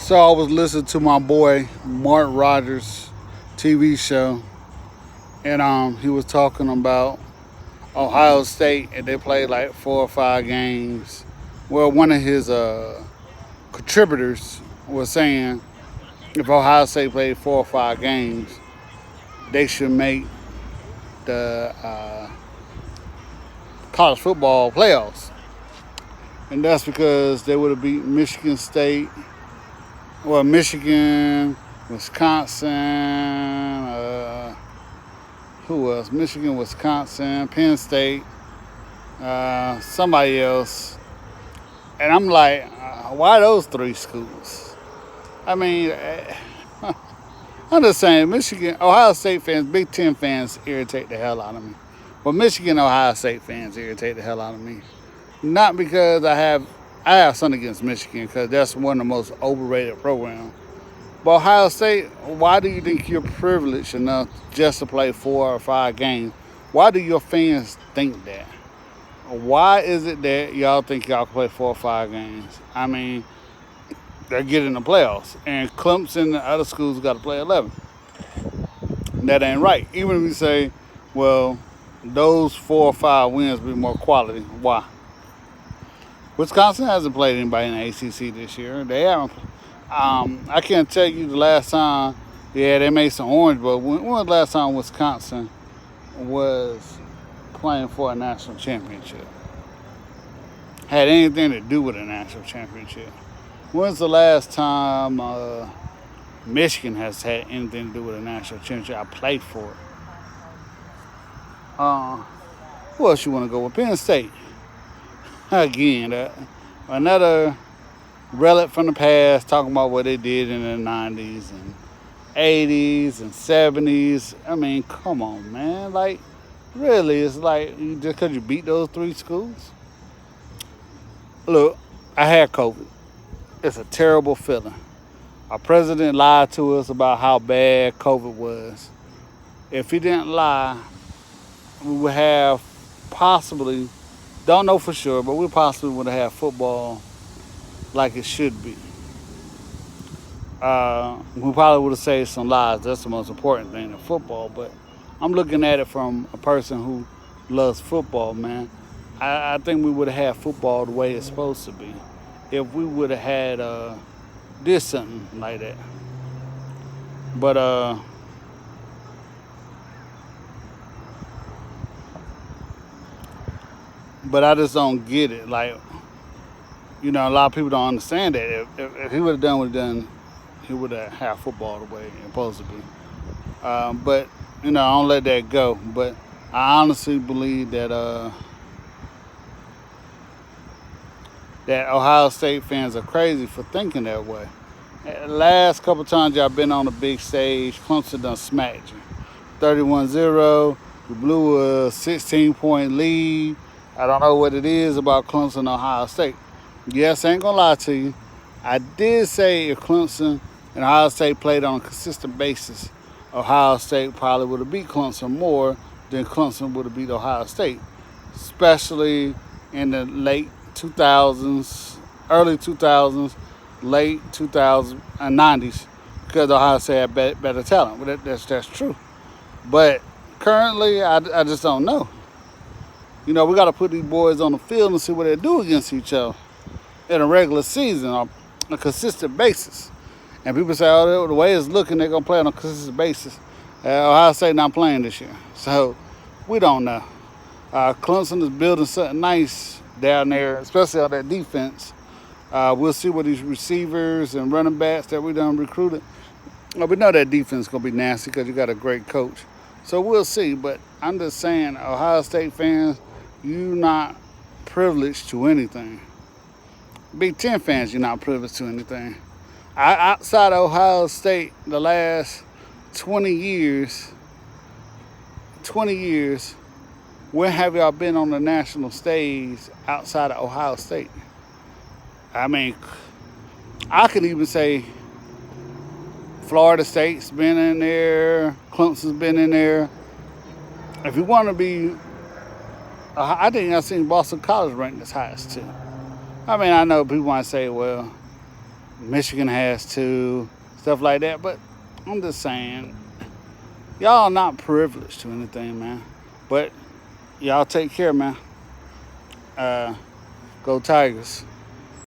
So I was listening to my boy Mark Rogers TV show, and he was talking about Ohio State, and they played like 4 or 5 games. Well, one of his contributors was saying if Ohio State played 4 or 5 games, they should make the college football playoffs, and that's because they would have beat Michigan State, well, Michigan, Wisconsin, who else? Michigan, Wisconsin, Penn State, somebody else. And I'm like, why those three schools? I mean, I'm just saying, Michigan, Ohio State fans, Big Ten fans irritate the hell out of me. But Michigan, Ohio State fans irritate the hell out of me. Not because I have something against Michigan because that's one of the most overrated programs. But Ohio State, why do you think you're privileged enough just to play 4 or 5 games? Why do your fans think that? Why is it that y'all think y'all can play 4 or 5 games? I mean, they're getting the playoffs, and Clemson and other schools got to play 11. That ain't right. Even if you say, well, those 4 or 5 wins be more quality. Why? Wisconsin hasn't played anybody in the ACC this year. They haven't. I can't tell you the last time. Yeah, they made some Orange Bowl. When was the last time Wisconsin was playing for a national championship? Had anything to do with a national championship? When's the last time Michigan has had anything to do with a national championship? I played for it. Who else you want to go with? Penn State. Again, another relic from the past, talking about what they did in the 90s and 80s and 70s. I mean, come on, man. Like, really, it's like just because you beat those three schools? Look, I had COVID. It's a terrible feeling. Our president lied to us about how bad COVID was. If he didn't lie, we would have possibly, don't know for sure, but we possibly would have had football like it should be. We probably would have saved some lives. That's the most important thing in football. But I'm looking at it from a person who loves football, man. I think we would have had football the way it's supposed to be if we would have had did something like that. But I just don't get it. Like, a lot of people don't understand that. If he would have done what he done, he would have had football the way it's supposed to be. But I don't let that go. But I honestly believe that that Ohio State fans are crazy for thinking that way. The last couple times y'all been on the big stage, Clemson done smacked you. 31-0, you blew a 16-point lead. I don't know what it is about Clemson and Ohio State. Yes, I ain't gonna lie to you. I did say if Clemson and Ohio State played on a consistent basis, Ohio State probably would have beat Clemson more than Clemson would have beat Ohio State, especially in the late 2000s, early 2000s, late 2000s, and 90s, because Ohio State had better talent. But that's true. But currently, I just don't know. We got to put these boys on the field and see what they do against each other in a regular season on a consistent basis. And people say, oh, the way it's looking, they're going to play on a consistent basis. Ohio State not playing this year. So we don't know. Clemson is building something nice down there, especially on that defense. We'll see what these receivers and running backs that we done recruited. We know that defense is going to be nasty because you got a great coach. So we'll see. But I'm just saying, Ohio State fans, you're not privileged to anything. Big Ten fans, you're not privileged to anything. Outside of Ohio State, the last 20 years, where have y'all been on the national stage outside of Ohio State? I mean, I could even say Florida State's been in there, Clemson's been in there. If you want to be, I think I've seen Boston College ranked as high as too. I mean, I know people might say, well, Michigan has too, stuff like that. But I'm just saying, y'all not privileged to anything, man. But y'all take care, man. Go Tigers.